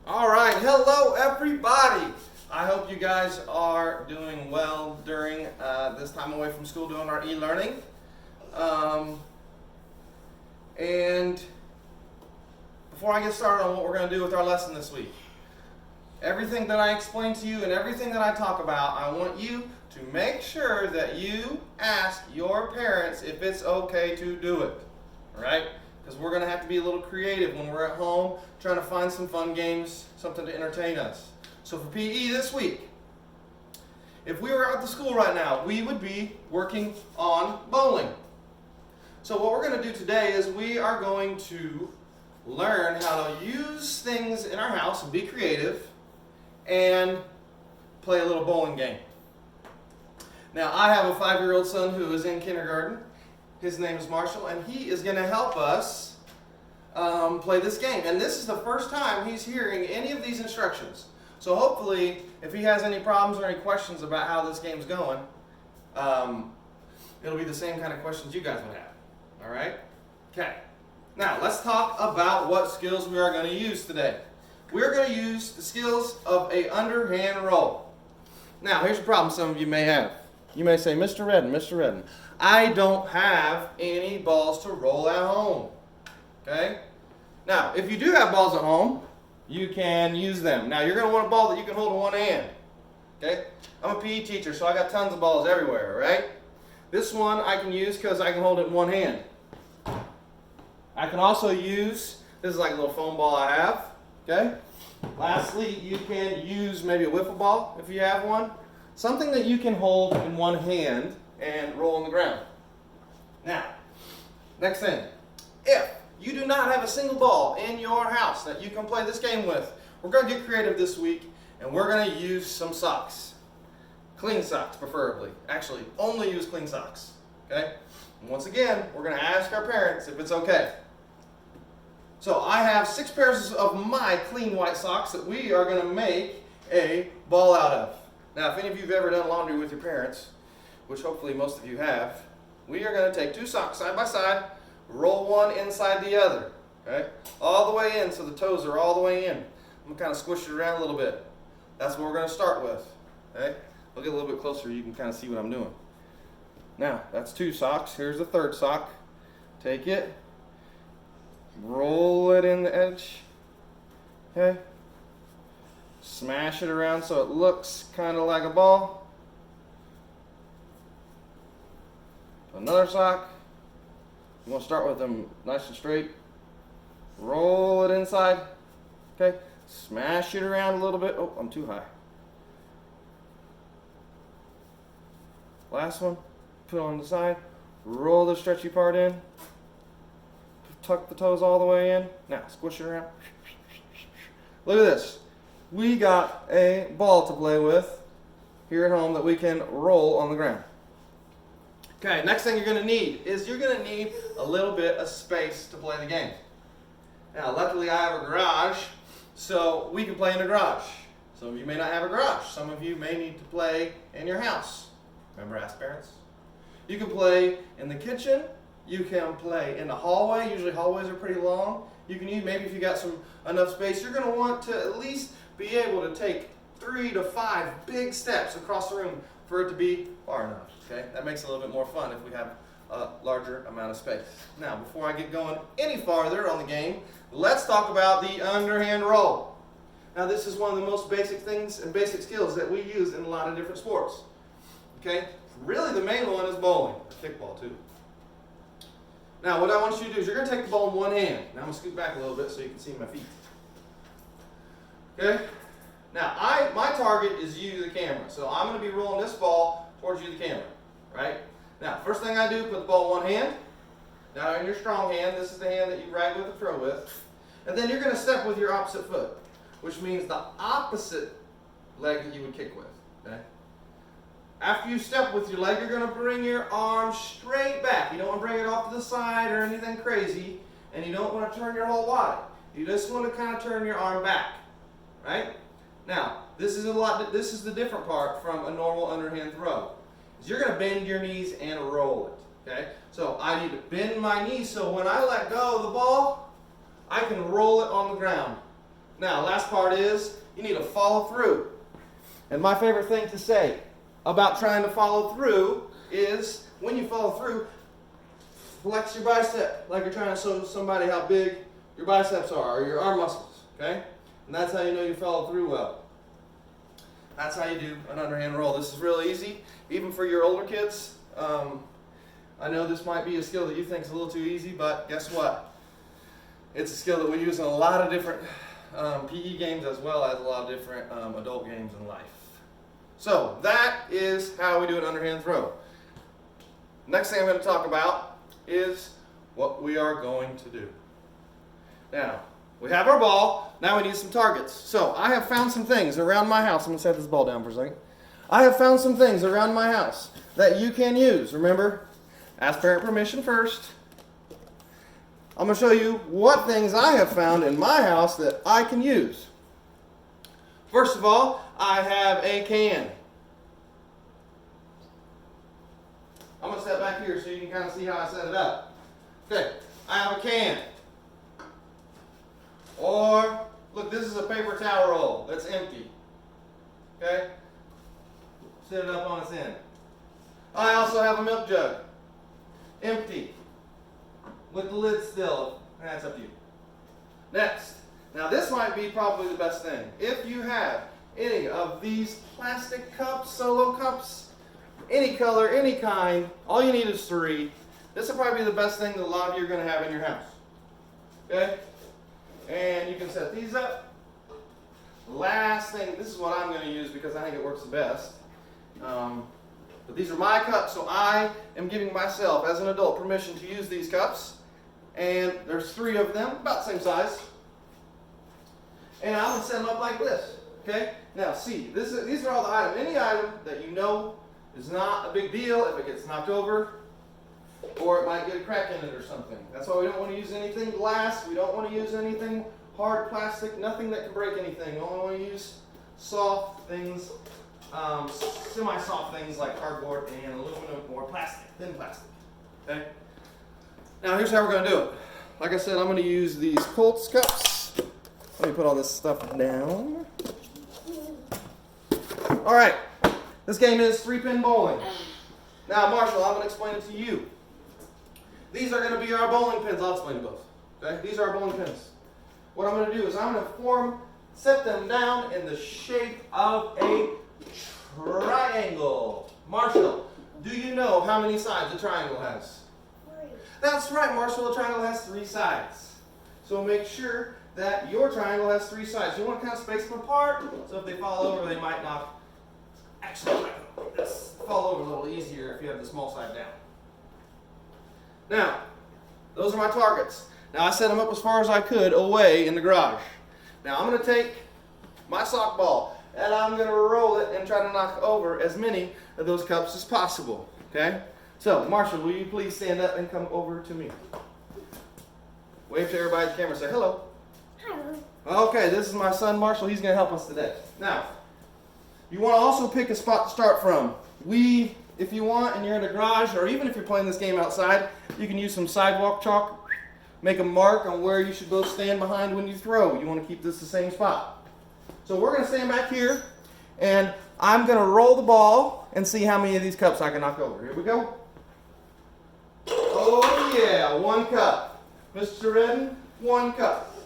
All right, hello everybody. I hope you guys are doing well during this time away from school doing our e-learning. And before I get started on what we're going to do with our lesson this week, everything that I explain to you and everything that I talk about, I want you to make sure that you ask your parents if it's okay to do it. All right? Because we're going to have to be a little creative when we're at home trying to find some fun games, something to entertain us. So for PE this week, if we were out at the school right now, we would be working on bowling. So what we're going to do today is we are going to learn how to use things in our house and be creative and play a little bowling game. Now I have a 5-year-old son who is in kindergarten. His name is Marshall, and he is going to help us play this game. And this is the first time he's hearing any of these instructions. So hopefully, if he has any problems or any questions about how this game's going, it'll be the same kind of questions you guys would have. All right? Okay. Now, let's talk about what skills we are going to use today. We're going to use the skills of a underhand roll. Now, here's a problem some of you may have. You may say, Mr. Redden, I don't have any balls to roll at home. Okay? Now, if you do have balls at home, you can use them. Now, you're going to want a ball that you can hold in one hand. Okay? I'm a PE teacher, so I got tons of balls everywhere, right? This one I can use because I can hold it in one hand. I can also use, this is like a little foam ball I have. Okay? Lastly, you can use maybe a wiffle ball if you have one. Something that you can hold in one hand and roll on the ground. Now, next thing. If you do not have a single ball in your house that you can play this game with, we're going to get creative this week and we're going to use some socks. Clean socks, preferably. Actually, only use clean socks. Okay? And once again, we're going to ask our parents if it's okay. So I have 6 pairs of my clean white socks that we are going to make a ball out of. Now, if any of you have ever done laundry with your parents, which hopefully most of you have, we are going to take 2 socks side by side, roll one inside the other, okay? All the way in so the toes are all the way in. I'm going to kind of squish it around a little bit. That's what we're going to start with, okay? I'll get a little bit closer, you can kind of see what I'm doing. Now, that's 2 socks. Here's the 3rd sock. Take it, roll it in the edge, okay? Smash it around so it looks kind of like a ball. Another sock. You want to start with them nice and straight. Roll it inside. Okay. Smash it around a little bit. Oh, I'm too high. Last one. Put it on the side. Roll the stretchy part in. Tuck the toes all the way in. Now, squish it around. Look at this. We got a ball to play with here at home that we can roll on the ground. Okay, next thing you're going to need is you're going to need a little bit of space to play the game. Now, luckily I have a garage, so we can play in the garage. Some of you may not have a garage. Some of you may need to play in your house. Remember, ask parents. You can play in the kitchen. You can play in the hallway. Usually hallways are pretty long. You can use, maybe if you got enough space, you're going to want to at least be able to take 3 to 5 big steps across the room for it to be far enough. Okay, that makes it a little bit more fun if we have a larger amount of space. Now, before I get going any farther on the game, let's talk about the underhand roll. Now, this is one of the most basic things and basic skills that we use in a lot of different sports. Okay, really the main one is bowling, or kickball too. Now, what I want you to do is you're going to take the ball in one hand. Now, I'm going to scoot back a little bit so you can see my feet. Okay? Now, my target is you, the camera. So I'm going to be rolling this ball towards you, the camera. Right? Now, first thing I do, put the ball in one hand. Now, in your strong hand, this is the hand that you rag with or throw with. And then you're going to step with your opposite foot, which means the opposite leg that you would kick with. Okay? After you step with your leg, you're going to bring your arm straight back. You don't want to bring it off to the side or anything crazy, and you don't want to turn your whole body. You just want to kind of turn your arm back. Right? Now, this is the different part from a normal underhand throw. Is you're going to bend your knees and roll it. Okay? So I need to bend my knees so when I let go of the ball, I can roll it on the ground. Now, last part is you need to follow through. And my favorite thing to say about trying to follow through is when you follow through, flex your bicep like you're trying to show somebody how big your biceps are or your arm muscles, okay? And that's how you know you follow through well. That's how you do an underhand roll. This is real easy, even for your older kids. I know this might be a skill that you think is a little too easy, but guess what? It's a skill that we use in a lot of different PE games as well as a lot of different adult games in life. So that is how we do an underhand throw. Next thing I'm going to talk about is what we are going to do. Now, we have our ball. Now we need some targets. So I have found some things around my house. I'm going to set this ball down for a second. I have found some things around my house that you can use. Remember, ask parent permission first. I'm going to show you what things I have found in my house that I can use. First of all, I have a can. I'm going to step back here so you can kind of see how I set it up. Okay, I have a can. Or, look, this is a paper towel roll that's empty. Okay? Set it up on its end. I also have a milk jug. Empty. With the lid still. That's up to you. Next. Now this might be probably the best thing. If you have any of these plastic cups, solo cups, any color, any kind, all you need is 3. This will probably be the best thing that a lot of you are going to have in your house. Okay? And you can set these up. Last thing, this is what I'm going to use because I think it works the best. But these are my cups, so I am giving myself, as an adult, permission to use these cups. And there's 3 of them, about the same size. And I'm going to set them up like this. Okay? Now, see, these are all the items. Any item that you know is not a big deal if it gets knocked over, or it might get a crack in it or something. That's why we don't want to use anything glass. We don't want to use anything hard plastic, nothing that can break anything. We only want to use soft things, semi-soft things like cardboard and aluminum or plastic, thin plastic. Okay? Now here's how we're going to do it. Like I said, I'm going to use these Colts cups. Let me put all this stuff down. All right. This game is 3-pin bowling. Now, Marshall, I'm going to explain it to you. These are going to be our bowling pins. I'll explain both. Okay? These are our bowling pins. What I'm going to do is I'm going to set them down in the shape of a triangle. Marshall, do you know how many sides a triangle has? 3. That's right, Marshall. A triangle has 3 sides. So make sure that your triangle has 3 sides. You want to kind of space them apart, so if they fall over, they might not actually this fall over a little easier if you have the small side down. Now, those are my targets. Now, I set them up as far as I could away in the garage. Now, I'm going to take my sock ball and I'm going to roll it and try to knock over as many of those cups as possible. Okay? So, Marshall, will you please stand up and come over to me? Wave to everybody at the camera. Say hello. Hello. Okay, this is my son Marshall. He's going to help us today. Now, you want to also pick a spot to start from. If you want, and you're in the garage, or even if you're playing this game outside, you can use some sidewalk chalk. Make a mark on where you should both stand behind when you throw. You want to keep this the same spot. So we're going to stand back here, and I'm going to roll the ball and see how many of these cups I can knock over. Here we go. Oh yeah, 1 cup. Mr. Redden, 1 cup.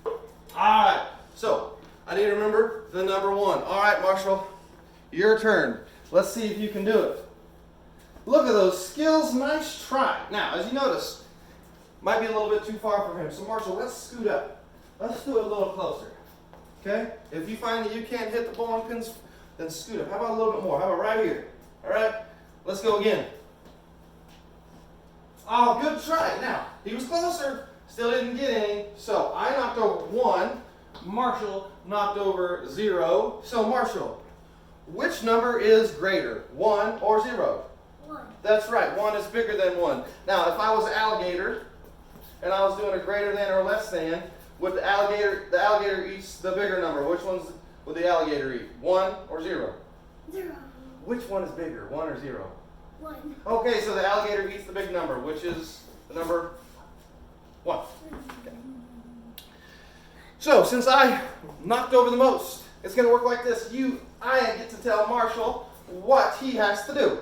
All right, so I need to remember the number 1. All right, Marshall, your turn. Let's see if you can do it. Look at those skills. Nice try. Now, as you notice, might be a little bit too far from him. So, Marshall, let's scoot up. Let's do it a little closer. Okay? If you find that you can't hit the bowling pins, then scoot up. How about a little bit more? How about right here? All right? Let's go again. Oh, good try. Now, he was closer. Still didn't get any. So, I knocked over 1. Marshall knocked over 0. So, Marshall, which number is greater, 1 or 0? 1. That's right, 1 is bigger than 1. Now, if I was an alligator, and I was doing a greater than or less than, would the alligator eats the bigger number. Which ones would the alligator eat, 1 or 0? 0. Which one is bigger, 1 or 0? 1. Okay, so the alligator eats the big number, which is the number 1. Okay. So since I knocked over the most, it's going to work like this. I get to tell Marshall what he has to do.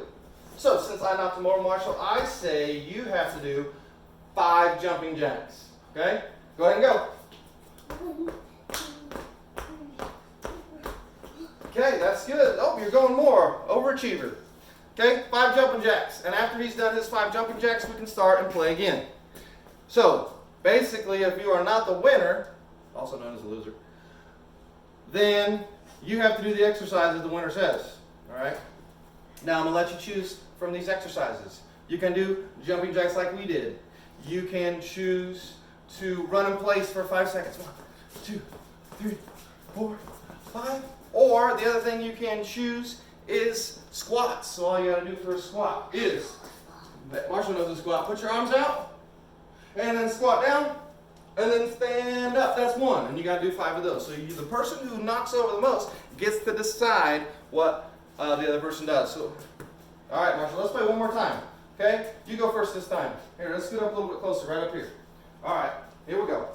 So since I knocked him over, Marshall, I say you have to do 5 jumping jacks. Okay? Go ahead and go. Okay, that's good. Oh, you're going more. Overachiever. Okay, 5 jumping jacks. And after he's done his 5 jumping jacks, we can start and play again. So, basically, if you are not the winner, also known as a loser, then you have to do the exercises the winner says. Alright? Now, I'm going to let you choose from these exercises. You can do jumping jacks like we did. You can choose to run in place for 5 seconds. 1, 2, 3, 4, 5. Or the other thing you can choose is squats. So all you got to do for a squat is, Marshall knows a squat. Put your arms out, and then squat down, and then stand up. That's 1, and you got to do 5 of those. So the person who knocks over the most gets to decide what the other person does. So, all right, Marshall, let's play one more time. Okay, you go first this time. Here, let's scoot up a little bit closer, right up here. All right, here we go.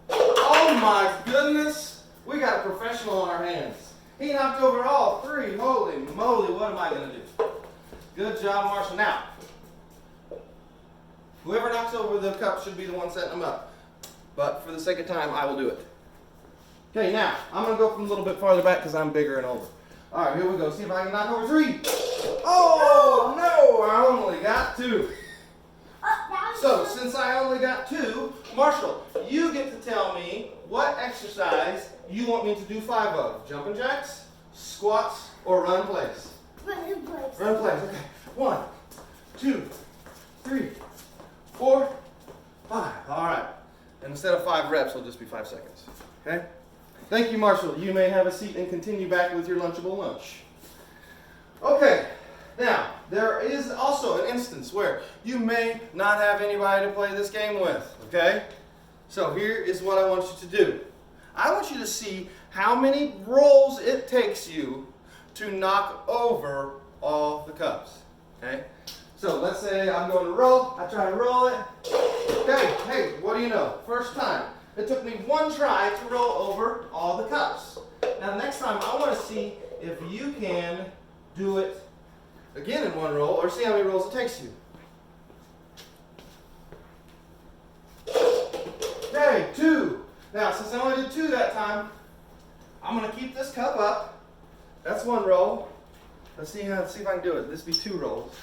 Oh my goodness. We got a professional on our hands. He knocked over all 3. Holy moly, what am I going to do? Good job, Marshall. Now, whoever knocks over the cup should be the one setting them up. But for the sake of time, I will do it. Okay, now, I'm going to go from a little bit farther back because I'm bigger and older. All right, here we go. See if I can knock over 3. Oh, no, I only got 2. So, since I only got 2, Marshall, you get to tell me what exercise you want me to do 5 of. Jumping jacks, squats, or run in place? Run in place. Run in place, okay. 1, 2, 3, 4, 5. All right. And instead of 5 reps, it'll just be 5 seconds. Okay? Thank you, Marshall. You may have a seat and continue back with your Lunchable lunch. Okay. Now, there is also an instance where you may not have anybody to play this game with, okay? So here is what I want you to do. I want you to see how many rolls it takes you to knock over all the cups, okay? So let's say I'm going to roll. I try to roll it. Okay, hey, what do you know? First time. It took me 1 try to roll over all the cups. Now next time I want to see if you can do it again in 1 roll, or see how many rolls it takes you. Okay, 2. Now, since I only did 2 that time, I'm going to keep this cup up. That's 1 roll. Let's see if I can do it. This will be 2 rolls.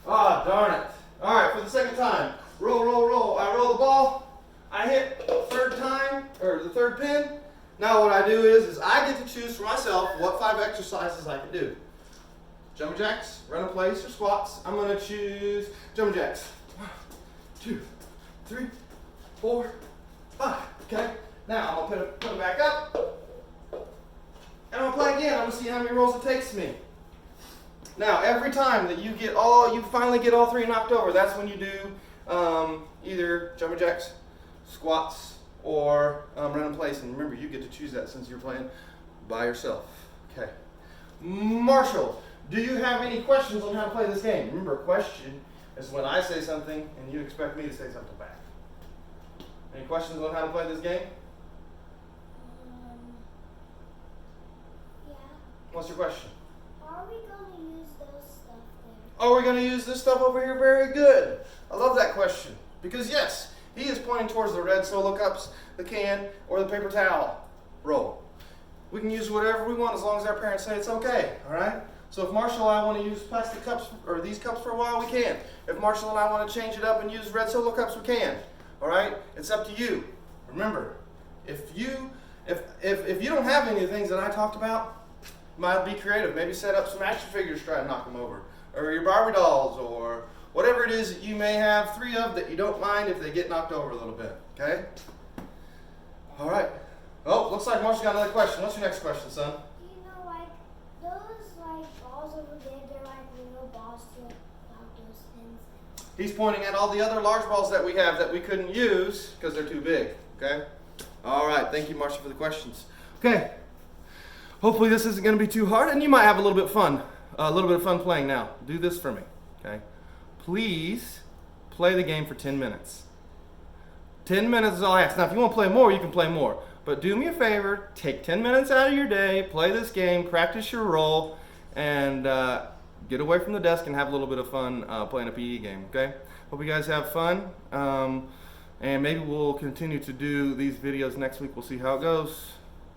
Ah, darn it. All right, for the second time. Roll, roll, roll. I roll the ball. I hit the 3rd time, or the 3rd pin. Now what I do is I get to choose for myself what 5 exercises I can do. Jumping jacks, run in place, or squats. I'm going to choose jumping jacks. 1, 2, 3, 4, 5. Okay? Now I'm going to put them back up. And I'm going to play again. I'm going to see how many rolls it takes me. Now, every time that you finally get all 3 knocked over, that's when you do either jumping jacks, squats, or run in place. And remember, you get to choose that since you're playing by yourself. Okay. Marshall, do you have any questions on how to play this game? Remember, a question is when I say something and you expect me to say something back. Any questions on how to play this game? Yeah. What's your question? Are we going to use those stuff there? Oh, we're going to use this stuff over here? Very good. I love that question. Because yes, he is pointing towards the red solo cups, the can, or the paper towel roll. We can use whatever we want as long as our parents say it's okay, all right? So if Marshall and I want to use plastic cups, or these cups for a while, we can. If Marshall and I want to change it up and use red solo cups, we can. All right? It's up to you. Remember, if you don't have any of the things that I talked about, you might be creative. Maybe set up some action figures to try to knock them over. Or your Barbie dolls, or whatever it is that you may have 3 of that you don't mind if they get knocked over a little bit. Okay? All right. Oh, looks like Marshall got another question. What's your next question, son? Do you know, like, those, like, balls over there, they're like little balls to knock those pins? He's pointing at all the other large balls that we have that we couldn't use because they're too big. Okay? All right. Thank you, Marshall, for the questions. Okay. Hopefully this isn't going to be too hard, and you might have a little bit of fun playing now. Do this for me. Okay? Please play the game for 10 minutes. 10 minutes is all I ask. Now, if you want to play more, you can play more. But do me a favor, take 10 minutes out of your day, play this game, practice your role, and get away from the desk and have a little bit of fun playing a PE game, okay? Hope you guys have fun. And maybe we'll continue to do these videos next week. We'll see how it goes.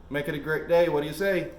Make it a great day. What do you say?